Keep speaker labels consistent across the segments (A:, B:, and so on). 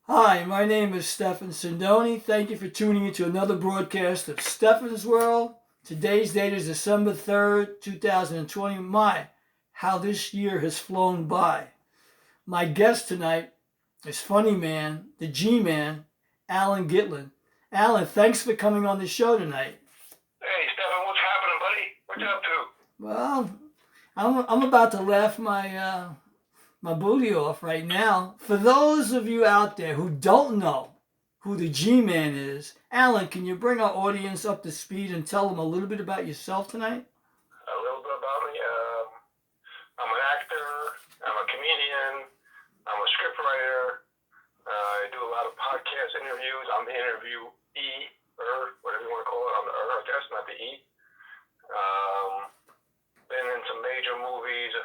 A: Hi, my name is Stefan Sindoni. Thank you for tuning into another broadcast of Stefan's World. Today's date is December 3rd, 2020. How this year has flown by. My guest tonight is funny man, the G-Man, Allan Gitlin. Allan, thanks for coming on the show tonight.
B: Hey, Stefan, what's happening, buddy? What you up to?
A: Well, I'm about to laugh my booty off right now. For those of you out there who don't know who the G-Man is, Allan, can you bring our audience up to speed and tell them a little bit about yourself tonight?
B: A little bit about me. I'm an actor. I'm a comedian. I'm a scriptwriter. I do a lot of podcast interviews. I'm the interviewee, whatever you want to call it. I'm the I guess, not the E. Been in some major movies, a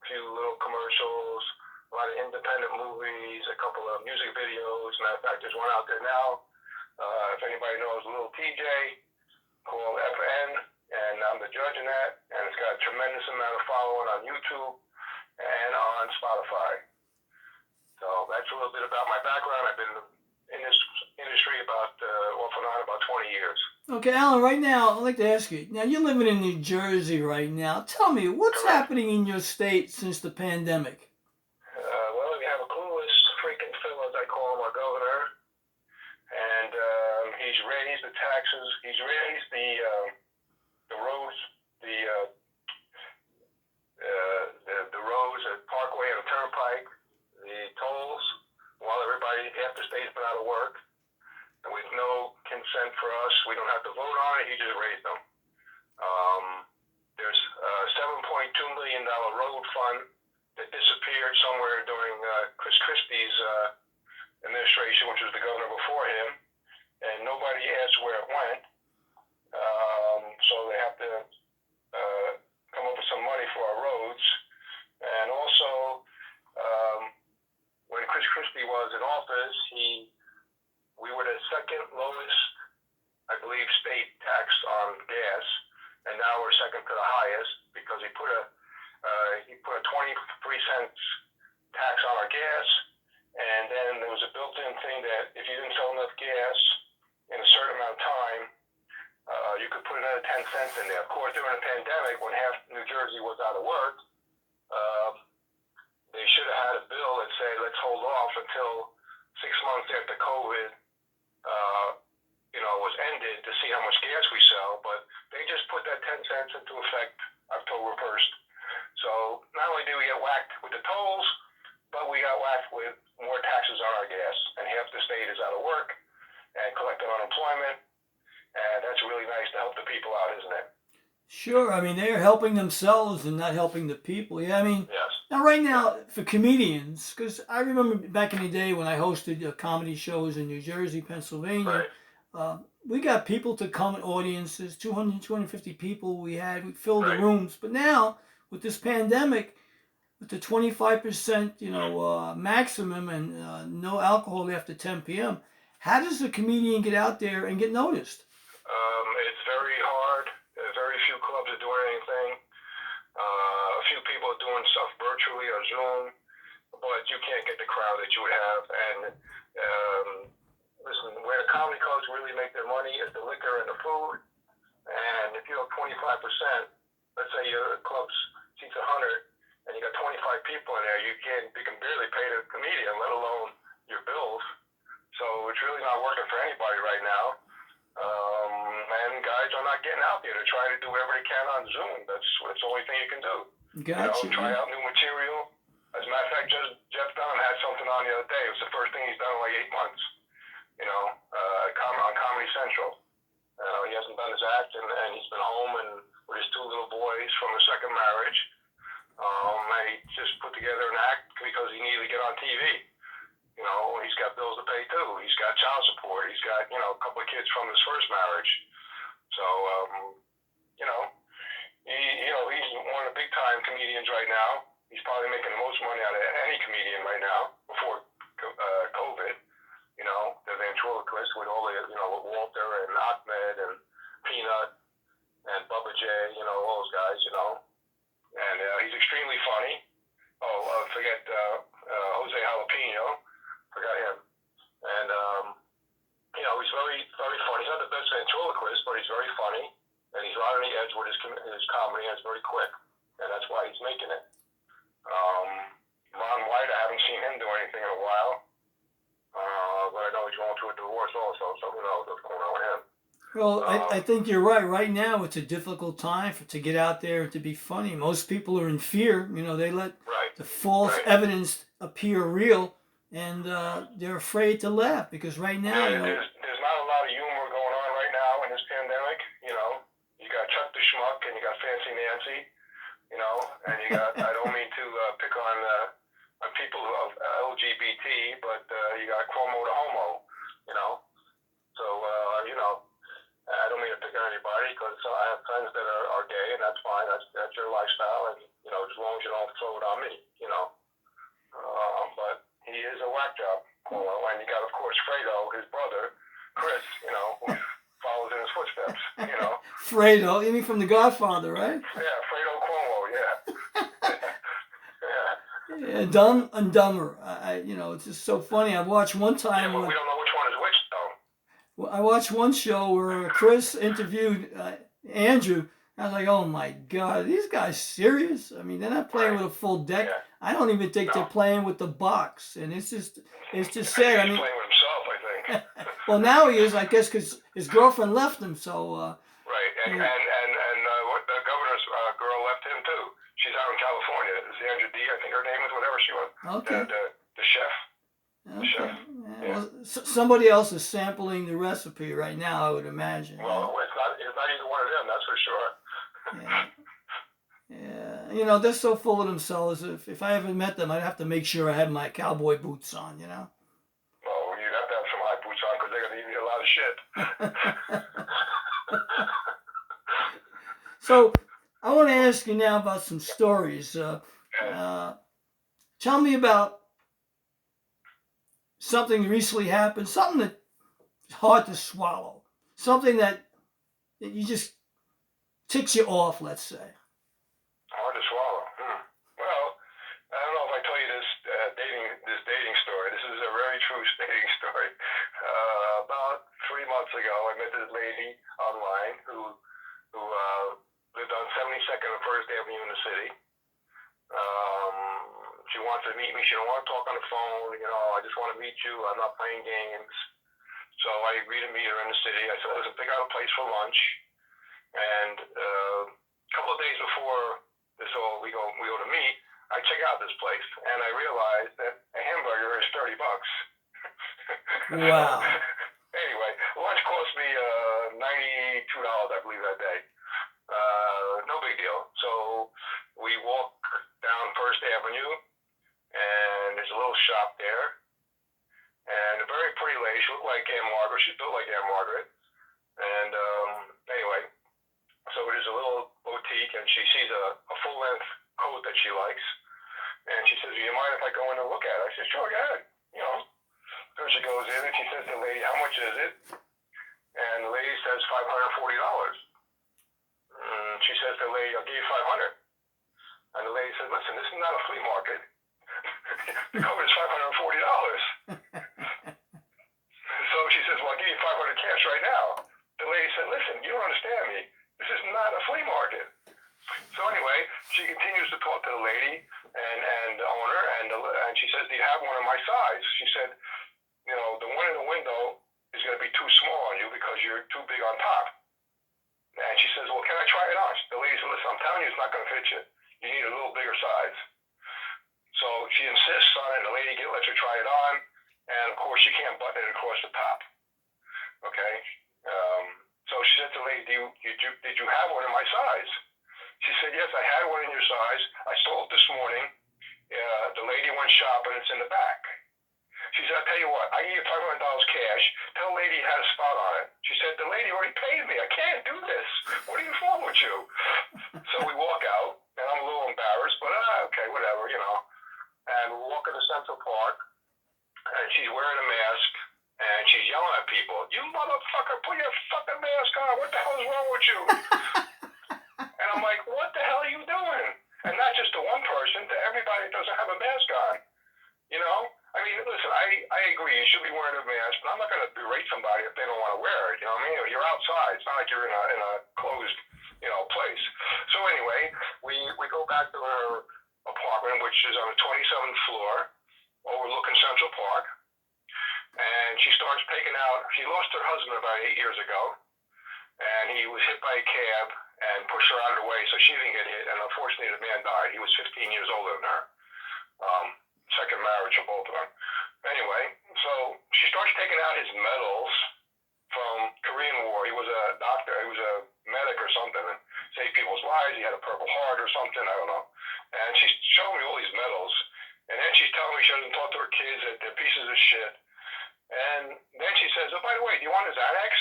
B: few little commercials, a lot of independent movies, a couple of music videos. Matter of fact, there's one out there now. If anybody knows Little TJ, called FN, and I'm the judge in that, and it's got a tremendous amount of following on YouTube and on Spotify. So that's a little bit about my background. I've been in this industry about off and on about 20 years.
A: Okay, Allan, right now, I'd like to ask you, now you're living in New Jersey right now. Tell me, what's
B: Correct.
A: happening in your state since the pandemic?
B: Well, we have a clueless freaking Phil, as I call him, our governor, and he's raised the taxes. He's raised the roads, the roads at Parkway and Turnpike, the tolls, while half the state's been out of work, and with no consent for us, we don't have to vote on it. He just raised them. There's a $7.2 million road fund that disappeared somewhere during Chris Christie's administration, which was the governor before him, and nobody asked where it went. So they have to come up with some money for our roads. And also, when Chris Christie was in office, we were the second lowest, I believe, state tax on gas, and now we're second to the highest because he put a 23 cents tax on our gas, and then there was a built-in thing that if you didn't sell enough gas in a certain amount of time, you could put another 10 cents in there. Of course, during the pandemic, when half New Jersey was out of work, they should have had a bill that said, let's hold off until 6 months after COVID was ended to see how much gas we sell, but they just put that 10 cents into effect October 1st. So not only do we get whacked with the tolls, but we got whacked with more taxes on our gas, and half the state is out of work and collecting unemployment, and that's really nice to help the people out, isn't it?
A: Sure, I mean, they're helping themselves and not helping the people. Yeah, I mean,
B: Yes.
A: now right now, for comedians, because I remember back in the day when I hosted comedy shows in New Jersey, Pennsylvania,
B: Right.
A: we got people to come in audiences, 200, 250 people we filled the
B: Right.
A: rooms. But now, with this pandemic, with the 25%, maximum and no alcohol after 10 p.m., how does a comedian get out there and get noticed?
B: It's very hard. Very few clubs are doing anything. A few people are doing stuff virtually or Zoom, but you can't get the crowd that you would have. And listen, where the comedy clubs really make their money is the liquor and the food. And if you have 25%, let's say your club's seats 100, and you got 25 people in there, you can barely pay the comedian, let alone your bills. So it's really not working for anybody right now. And guys are not getting out there to try to do whatever they can on Zoom. That's the only thing you can do.
A: Gotcha.
B: Try out new material. As a matter of fact, Jeff Dunham had something on the other day. It was the first thing he's done in like 8 months. On Comedy Central. He hasn't done his act, and he's been home and with his 2 little boys from a second marriage. And he just put together an act because he needed to get on TV. He's got bills to pay too. He's got child support. He's got, a couple of kids from his first marriage. So, he's one of the big time comedians right now. He's probably making the most money out of any comedian right now before COVID. The ventriloquist with all the, with Walter and Ahmed and Peanut and Bubba J, all those guys, And he's extremely funny. Oh, forget Jose Jalapeno. Forgot him. anything in a while. But I know he's going through a divorce also, so who knows what's going on with him.
A: Well, I think you're right. Right now, it's a difficult time to get out there and to be funny. Most people are in fear. You know, they let
B: Right.
A: the false
B: Right.
A: evidence appear real, and they're afraid to laugh because right now,
B: Yeah,
A: you know,
B: there's not a lot of humor going on right now in this pandemic. You know, you got Chuck the Schmuck and you got Fancy Nancy. You know, and you got, I don't mean to pick on people of LGBT, but you got Cuomo the homo. You know, so you know. I don't mean to pick on anybody because I have friends that are gay, and that's fine. That's your lifestyle, and you know, as long as you don't throw it on me, you know. But he is a whack job, and you got, of course, Fredo, his brother, Chris, you know, who follows in his footsteps, you know.
A: Fredo, you mean from The Godfather, right?
B: Yeah, Fredo Cuomo, yeah. Yeah.
A: Yeah, Dumb and Dumber. You know, it's just so funny. I watched one time.
B: Yeah, but we don't know which one is which, though.
A: I watched one show where Chris interviewed Andrew. I was like, oh my God, these guys serious? I mean, they're not playing with a full deck.
B: Yeah.
A: I don't even think they're playing with the box. And it's just sad. I mean,
B: he's playing with himself, I think.
A: well, now he is, I guess, because his girlfriend left him. So.
B: Right, and what the governor's girl left him too. She's out in California. Sandra D, I think her name is, whatever she was.
A: Okay.
B: The chef.
A: Okay.
B: Yeah.
A: Well, somebody else is sampling the recipe right now, I would imagine.
B: Well, it's not either one of them, that's for sure.
A: Yeah. Yeah. You know, they're so full of themselves. If I ever met them, I'd have to make sure I had my cowboy boots on, you know?
B: Well, you'd have to have some high boots on because they're going to eat a lot of shit.
A: So, I want to ask you now about some stories. Tell me about something recently happened, something that's hard to swallow, something that you just ticks you off, let's say.
B: Hard to swallow. Well, I don't know if I tell you this dating story. This is a very true dating story. About 3 months ago, I met this lady online who lived on 72nd and First Avenue in the city. She wants to meet me. She don't want to talk on the phone. You know, I just want to meet you. I'm not playing games. So I agreed to meet her in the city. I said, listen, pick out a place for lunch. And a couple of days before we go to meet, I check out this place, and I realized that a hamburger is $30.
A: Wow.
B: Anyway, lunch cost me $92, I believe, that day. No big deal. So we walk down First Avenue, and there's a little shop there, and a very pretty lady. She looked like Aunt Margaret. She's built like Aunt Margaret. And anyway, so there's a little boutique, and she sees a full-length coat that she likes, and she says, do you mind if I go in and look at it? I said, sure, go ahead. You know. So she goes in, and she says to the lady, how much is it? And the lady says $540. She says to the lady, I'll give you $500. And the lady says, listen, this is not a flea market. The coat is $540. So she says, well, I'll give you $500 cash right now. The lady said, listen, you don't understand me. This is not a flea market. So anyway, she continues to talk to the lady and the owner, and she says, do you have one in my size? She said, you know, the one in the window is going to be too small on you because you're too big on top. And she says, well, can I try it on? The lady said, listen, I'm telling you it's not going to fit you. You need a little bigger size. So she insists on it, and the lady lets her try it on, and of course she can't button it across the top. Okay? So she said to the lady, did you have one in my size? She said, yes, I had one in your size. I saw it this morning. The lady went shopping. It's in the back. She said, I'll tell you what, I give you $500 cash. Tell the lady you had a spot on it. She said, the lady already paid me. I can't do this. What are you wrong with you? So we walk out, and I'm a little embarrassed, but okay, whatever, you know. And we walk into Central Park, and she's wearing a mask, and she's yelling at people, you motherfucker, put your fucking mask on. What the hell is wrong with you? And I'm like, what the hell are you doing? And not just to one person, to everybody that doesn't have a mask on. You know? I mean, listen, I agree. You should be wearing a mask, but I'm not going to berate somebody if they don't want to wear it. You know what I mean? You're outside. It's not like you're in a closed, you know, place. So anyway, we go back to her apartment, which is on the 27th floor, over overlooking Central Park. And she starts taking out, she lost her husband about 8 years ago, and he was hit by a cab and pushed her out of the way so she didn't get hit, and unfortunately the man died. He was 15 years older than her. Second marriage for both of them. Anyway, so she starts taking out his medals from Korean War. He was a doctor, he was a medic or something, and saved people's lives. He had a Purple Heart or something, I don't know. And she's showing me all these medals, and then she's telling me she doesn't talk to her kids, that they're pieces of shit. And then she says, oh, by the way, do you want his Xanax?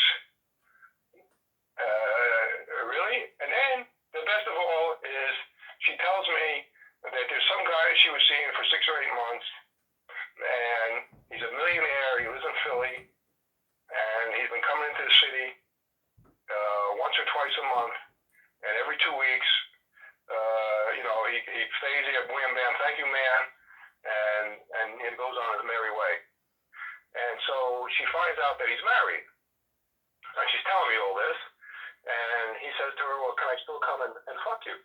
B: Really? And then the best of all is she tells me that there's some guy she was seeing for 6 or 8 months, and he's a millionaire. He lives in Philly, and he's been coming into the city once or twice a month, and every 2 weeks, he stays here, wham bam, thank you, man, and he goes on his merry way. And so she finds out that he's married, and she's telling me all this, and he says to her, well, can I still come and fuck you?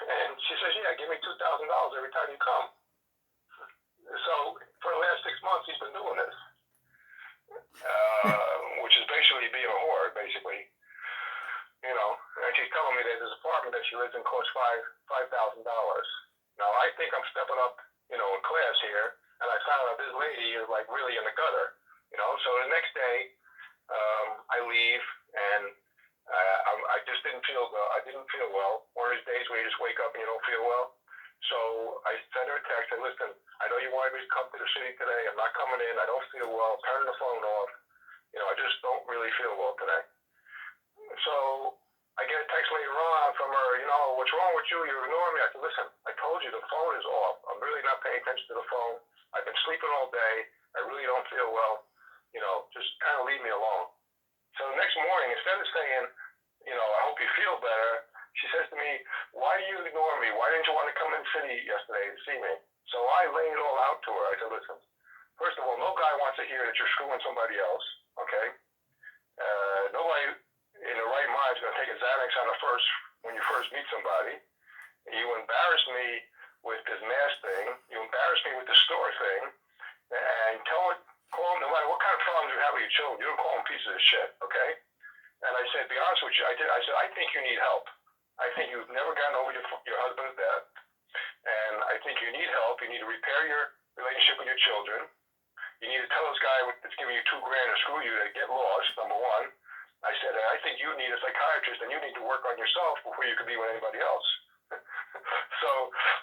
B: And she says, yeah, give me $2,000 every time you come. So for the last 6 months, he's been doing this, which is basically being a whore, basically. And she's telling me that this apartment that she lives in costs $5,000. Now, I think I'm stepping up, in class here, and I found out this lady is, like, really in the gutter, So the next day, I leave, and I just didn't feel well. I didn't feel well. One of those days where you just wake up and you don't feel well. So I sent her a text. I said, listen, I know you wanted me to come to the city today. I'm not coming in. I don't feel well. Turn the phone off. I just don't really feel well today. So I get a text later on from her, what's wrong with you? You're ignoring me. I said, listen, I told you the phone is off. I'm really not paying attention to the phone. I've been sleeping all day. I really don't feel well. Just kind of leave me alone. So the next morning, instead of saying, I hope you feel better, she says to me, why do you ignore me? Why didn't you want to come in the city yesterday to see me? So I laid it all out to her. I said, listen, first of all, no guy wants to hear that you're screwing somebody else, okay? Nobody in the right mind is going to take a Xanax when you first meet somebody. You embarrass me with this mask thing. You embarrass me with the store thing. And call them, no matter what kind of problems you have with your children, you don't call them pieces of shit, okay? And I said, be honest with you, I said, I think you need help. I think you've never gotten over your husband's death. And I think you need help. You need to repair your relationship with your children. You need to tell this guy that's giving you $2,000 to screw you to get lost, number one. I said, I think you need a psychiatrist and you need to work on yourself before you can be with anybody else. So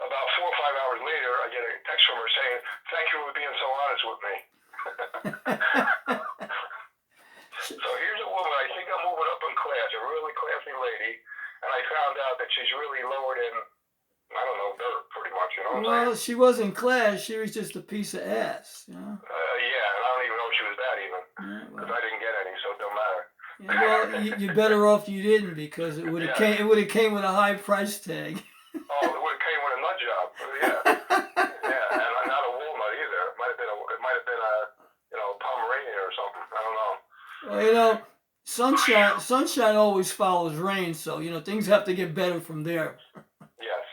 B: about 4 or 5 hours later, I get a text from her saying, thank you for being so honest with me. So here's a woman, I think I'm moving up in class, a really classy lady, and I found out that she's really lowered in, I don't know, dirt, pretty much, you know what I'm saying?
A: Well, she was in class. She was just a piece of ass,
B: Yeah, and I don't even know if she was that even, because I didn't get any, so it don't matter.
A: Yeah, well, you're better off you didn't, because it would have came with a high price tag.
B: Oh, it would have came with a nut job. Yeah, and not a walnut either. It might have been a Pomeranian or something. I don't know.
A: Well, sunshine always follows rain, so things have to get better from there.
B: Yes.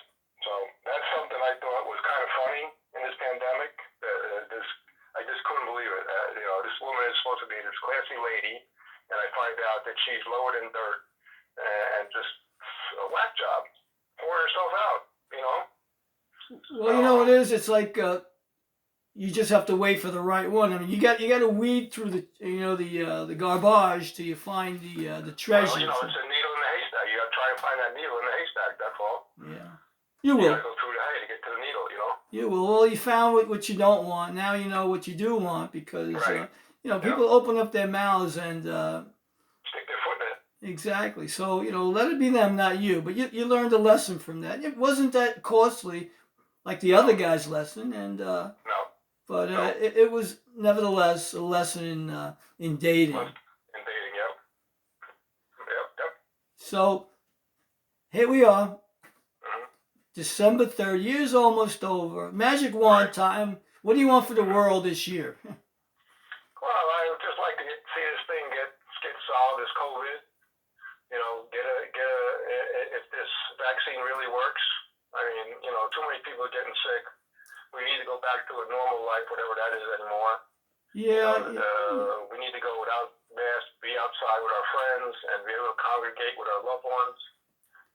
B: So that's something I thought was kind of funny in this pandemic. I just couldn't believe it. This woman is supposed to be this classy lady, and I find out that she's lowered in dirt and just a whack job, pouring herself out.
A: Well, it is. It's like you just have to wait for the right one. I mean, you got to weed through the garbage till you find the treasure.
B: Well, it's a needle in the haystack. You got to try and find that needle in the haystack. That's all.
A: Yeah, you will.
B: You got to go through the hay to get to the needle.
A: You will. Well, you found what you don't want. Now you know what you do want, because
B: right.
A: People open up their mouths and
B: stick their foot in it.
A: Exactly. So let it be them, not you. But you learned a lesson from that. It wasn't that costly, like the other guy's lesson, and
B: no.
A: But it was nevertheless a lesson in dating.
B: In dating, yep.
A: So here we are,
B: Mm-hmm.
A: December 3rd. Year's almost over. Magic wand time. What do you want for the world this year?
B: Well, I would just like to see this thing get solved, this COVID. If this vaccine really works. I mean, too many people are getting sick. we need to go back to a normal life, whatever that is anymore.
A: Yeah.
B: We need to go without masks, be outside with our friends, and be able to congregate with our loved ones,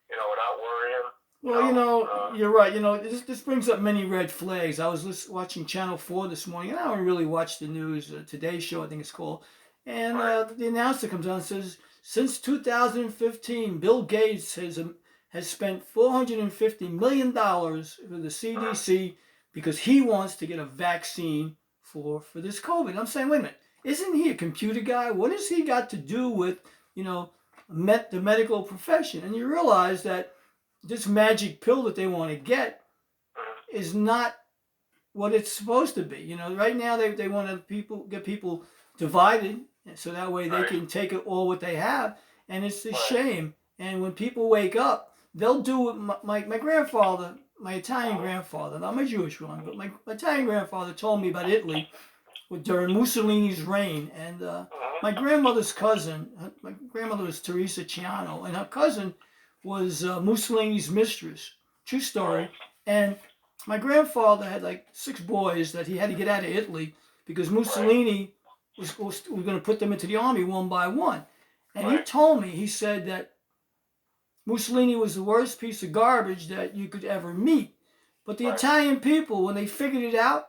B: without worrying.
A: Well, you're right. This brings up many red flags. I was watching Channel 4 this morning, and I don't really watch the news, Today Show, I think it's called. And the announcer comes on and says, since 2015, Bill Gates has spent $450 million for the CDC because he wants to get a vaccine for this COVID. I'm saying, wait a minute, isn't he a computer guy? What has he got to do with, the medical profession? And you realize that this magic pill that they want to get is not what it's supposed to be. Right now they want to get people divided so that way they can take it all what they have, and it's a shame. And when people wake up, they'll do what my grandfather, my Italian grandfather, not my Jewish one, but my Italian grandfather told me about Italy during Mussolini's reign. And my grandmother's cousin, my grandmother was Teresa Ciano, and her cousin was Mussolini's mistress. True story. And my grandfather had like 6 boys that he had to get out of Italy because Mussolini was going to put them into the army one by one. And he told me, he said that Mussolini was the worst piece of garbage that you could ever meet. But the Italian people, when they figured it out,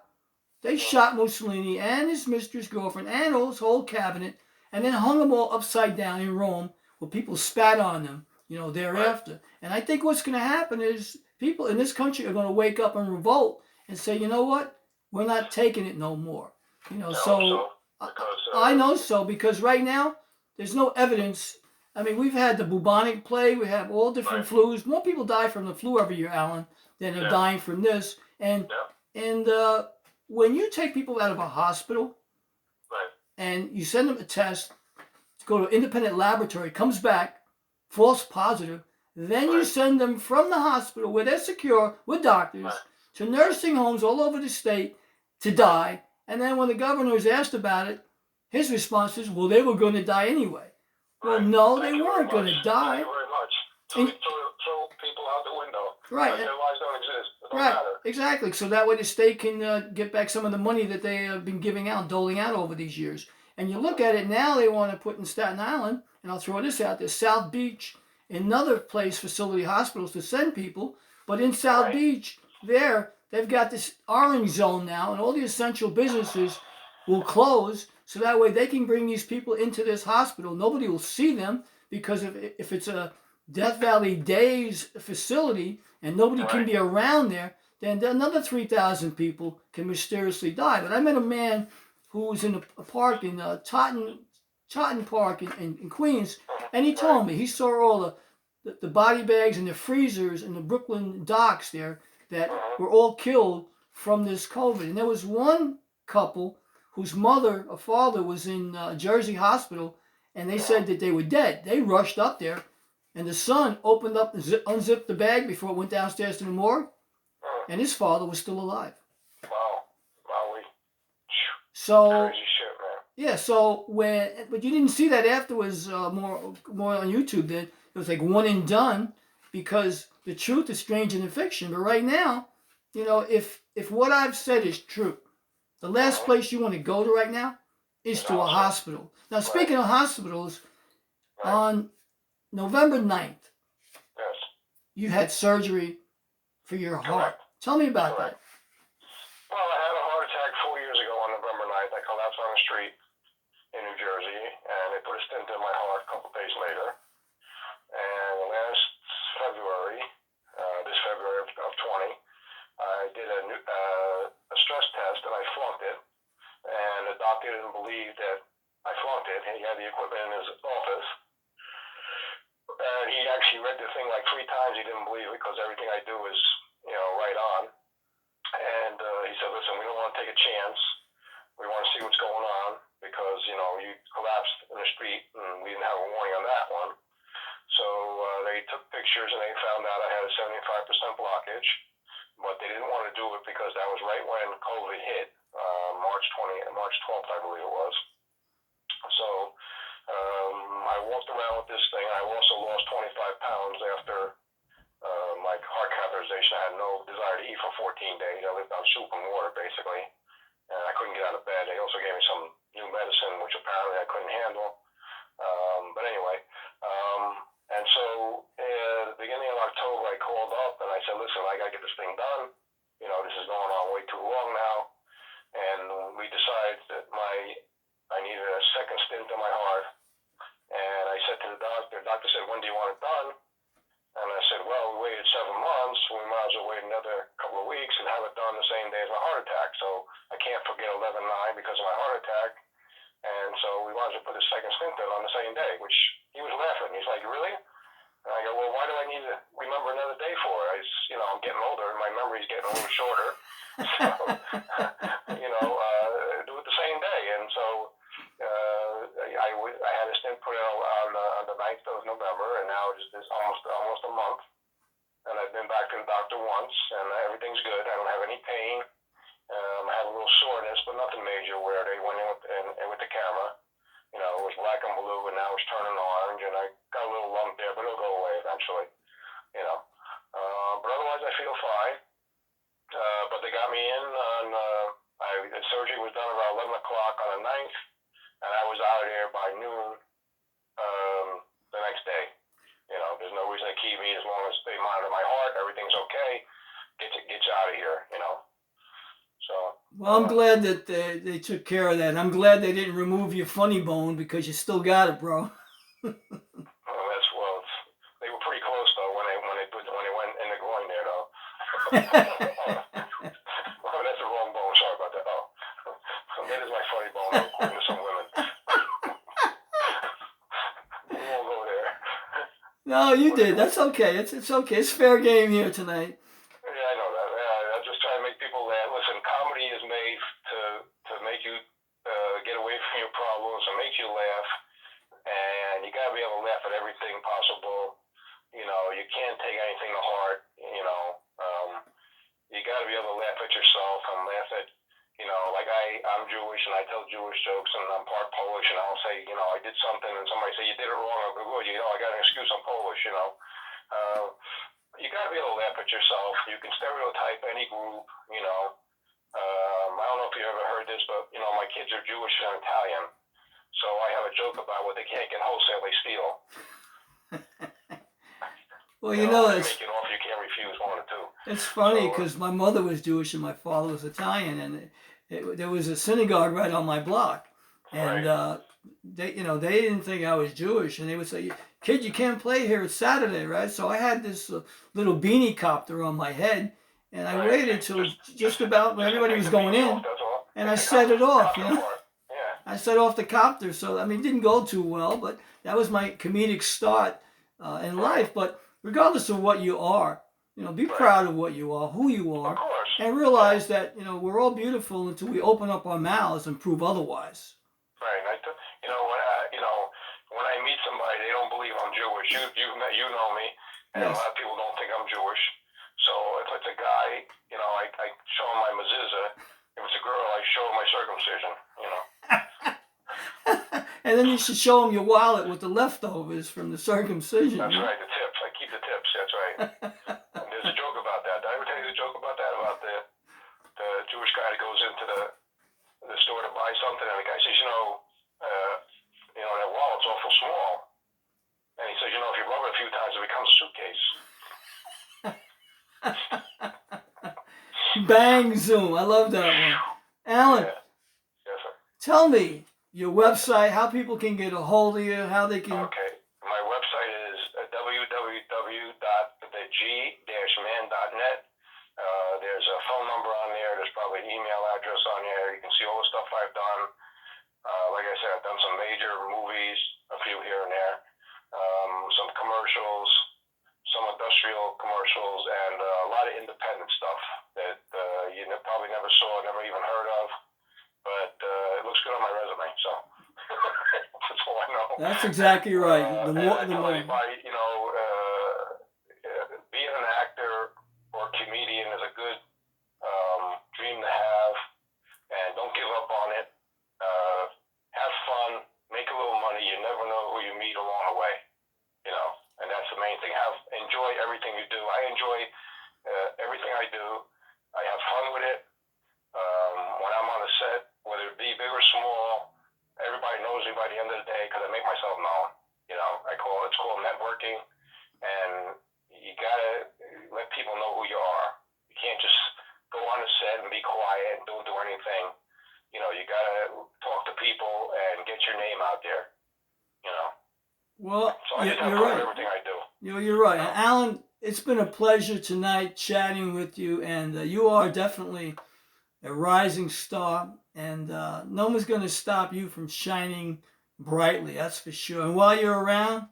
A: they shot Mussolini and his mistress girlfriend and his whole cabinet, and then hung them all upside down in Rome, where people spat on them, thereafter. And I think what's going to happen is people in this country are going to wake up and revolt and say, you know what, we're not taking it no more. I know so, because right now there's no evidence. I mean, we've had the bubonic plague, we have all different flus. More people die from the flu every year, Allan, than are dying from this. And when you take people out of a hospital and you send them a test to go to an independent laboratory, comes back false positive, then you send them from the hospital where they're secure with doctors to nursing homes all over the state to die. And then when the governor is asked about it, his response is, well, they were going to die anyway. Well, no, they weren't going to die.
B: Thank you very much. Throw people out the window.
A: Right.
B: Their lives don't exist. It don't
A: Right,
B: matter.
A: exactly. So that way the state can get back some of the money that they have been giving out, doling out over these years. And you look at it now, they want to put in Staten Island, and I'll throw this out there, South Beach, another place, facility hospitals to send people. But in South Beach, they've got this orange zone now, and all the essential businesses will close, so that way they can bring these people into this hospital. Nobody will see them, because if it's a Death Valley Days facility and nobody can be around there, then another 3,000 people can mysteriously die. But I met a man who was in a park in Totten Park in Queens, and he told me he saw all the body bags and the freezers in the Brooklyn docks there that were all killed from this COVID. And there was one couple whose mother or father was in Jersey hospital, and they said that they were dead. They rushed up there, and the son opened up and unzipped the bag before it went downstairs to the morgue, and his father was still alive.
B: Wow.
A: So
B: crazy shit, man.
A: Yeah, but you didn't see that afterwards more on YouTube. Then it was like one and done, because the truth is stranger than fiction. But right now, if what I've said is true, the last place you want to go to right now is to a hospital. Now, speaking of hospitals, on November 9th, you had surgery for your heart. Tell me about that.
B: Well, I had a heart attack 4 years ago on November 9th. I collapsed on the street in New Jersey, and they put a stent in my heart a couple days later. And last February, this February of 20, I did a stress test, and I flunked it. And the doctor didn't believe that I flunked it. He had the equipment in his office. And he actually read the thing like 3 times. He didn't believe it, because everything I do is, right on. And he said, listen, we don't want to take a chance. We want to see what's going on, because, you collapsed in the street, and we didn't have a warning on that one. So they took pictures, and they found out I had a 75% blockage. But they didn't want to do it because that was right when COVID hit, March 12th, I believe it was. So I walked around with this thing. I also lost 25 pounds after my heart catheterization. I had no desire to eat for 14 days. I lived on soup and water, basically. And I couldn't get out of bed. They also gave me some new medicine, which apparently I couldn't handle. But anyway, and so at the beginning of October, I called up and I said, listen, I got to get this thing done. You know, this is going on way too long now. And we decided that I needed a second stint in my heart. And I said to the doctor said, when do you want it done? And I said, well, we waited 7 months. We might as well wait another couple of weeks and have it done the same day as my heart attack. So I can't forget 11/9 because of my heart attack. And so we might as well put the second stint in on the same day, which he was laughing. He's like, really? And I go, well, why do I need to remember another day for? I'm getting older and my memory's getting a little shorter. So, do it the same day. And so I had a stint put out on the 9th of November, and now it's almost a month. And I've been back to the doctor once, and everything's good. I don't have any pain. I have a little soreness, but nothing major where they went in with the camera. It was black and blue, and now it's turning orange, and I got a little lump there, but it'll go away eventually. But otherwise I feel fine. But they got me in on, the surgery was done around 11 o'clock on the 9th, and I was out of there by noon the next day. There's no reason to keep me as long as they monitor my heart, everything's okay, get you out of here, So.
A: Well, I'm glad that they took care of that. I'm glad they didn't remove your funny bone because you still got it, bro.
B: They were pretty close though when they went in the groin there though. Well, that's the wrong bone. Sorry about that. Oh, that is my funny bone according to some women. We won't go there.
A: No, you did. That's okay. It's okay. It's fair game here tonight.
B: Yeah, I know that. I just try to make people laugh. Listen, comedy is made to make you get away from your problems and make you laugh. And you got to be able to laugh at everything possible. You can't take anything to heart. You got to be able to laugh at yourself and laugh at, like I'm Jewish and I tell Jewish jokes and I'm part Polish and I'll say, I did something and somebody say you did it wrong. I'll go, good, I got an excuse, I'm Polish, You got to be able to laugh at yourself. You can stereotype any group, I don't know if you ever heard this, but, my kids are Jewish and Italian. So I have a joke about what they can't get wholesale, they steal.
A: Well,
B: it's... Make it off, you can't refuse one or two.
A: It's funny because my mother was Jewish and my father was Italian, and there was a synagogue right on my block. And
B: right.
A: They didn't think I was Jewish, and they would say, kid, you can't play here, it's Saturday, right? So I had this little beanie copter on my head, and I waited till just about when everybody was going in, and I set it off, I set off the copter, so it didn't go too well, but that was my comedic start in life. But regardless of what you are, be proud of what you are, who you are, and realize that we're all beautiful until we open up our mouths and prove otherwise.
B: Right. When I meet somebody, they don't believe I'm Jewish. You know me, and yes. A lot of people don't think I'm Jewish. So if it's a guy, I show him my mezuzah. If it's a girl, I show him my circumcision.
A: And then you should show him your wallet with the leftovers from the circumcision.
B: That's right, the tips. I keep the tips. That's right. There's a joke about that. Did I ever tell you the joke about that? About the Jewish guy that goes into the store to buy something, and the guy says, that wallet's awful small. And he says, if you rub it a few times, it becomes a suitcase.
A: Bang, zoom. I love that one. Allan,
B: Yes, sir.
A: Tell me your website, how people can get a hold of you, how they can...
B: Okay. My website is www.theg-man.net. There's a phone number on there. There's probably an email address on there. You can see all the stuff I've done. Like I said, I've done some major movies, a few here and there, some commercials, some industrial commercials, and a lot of independent stuff that you probably never saw, never even heard of. But it looks good on my resume, so that's all I know.
A: That's exactly right. The more.
B: Anybody, being an actor or a comedian is a good dream to have, and don't give up on it. Have fun, make a little money. You never know who you meet along the way, and that's the main thing. Enjoy everything you do. I enjoy out there, you know.
A: Well,
B: So I just have
A: you're
B: fun
A: right.
B: with everything I do.
A: You're right. And Allan, it's been a pleasure tonight chatting with you, and you are definitely a rising star, and no one's going to stop you from shining brightly, that's for sure. And while you're around,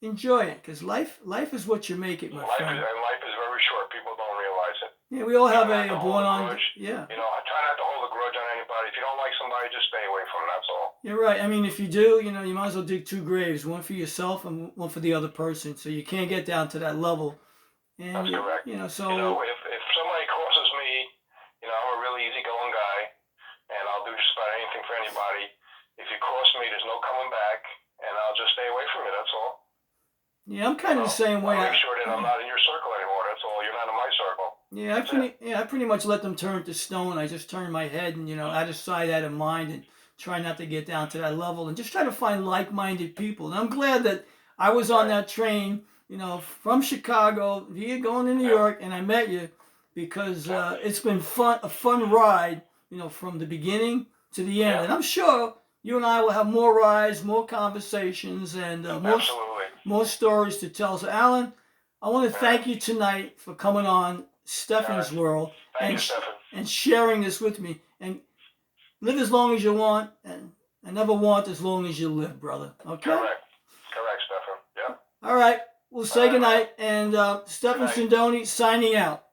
A: enjoy it, because life is what you make it, my friend.
B: Life is very short. People don't realize it.
A: Yeah, we all have
B: Try not
A: a
B: to hold
A: born
B: a
A: on.
B: grudge.
A: Yeah.
B: You know, I try not to hold a grudge on anybody. If you don't like somebody, just stay away from them. That's all.
A: You're right. I mean, if you do, you know, you might as well dig two graves, one for yourself and one for the other person. So you can't get down to that level. And
B: That's correct.
A: you know, so
B: You know, if somebody crosses me, you know, I'm a really easygoing guy, and I'll do just about anything for anybody. If you cross me, there's no coming back, and I'll just stay away from you. That's all.
A: yeah, I'm kind of the same way.
B: I'll make sure that I'm not in your circle anymore. That's all. You're not in my circle.
A: I pretty much let them turn to stone. I just turn my head and, you know, out of sight, out of mind, and try not to get down to that level, and just try to find like-minded people. And I'm glad that I was on that train, you know, from Chicago via going to New York, and I met you, because it's been a fun ride, you know, from the beginning to the end. And I'm sure you and I will have more rides, more conversations, and more stories to tell. So, Allan, I want to thank you tonight for coming on Stefan's World and sharing this with me. And live as long as you want, and never want as long as you live, brother. Okay?
B: Correct, Stefan. Yeah.
A: All right. We'll say goodnight. And Stefan Sindoni signing out.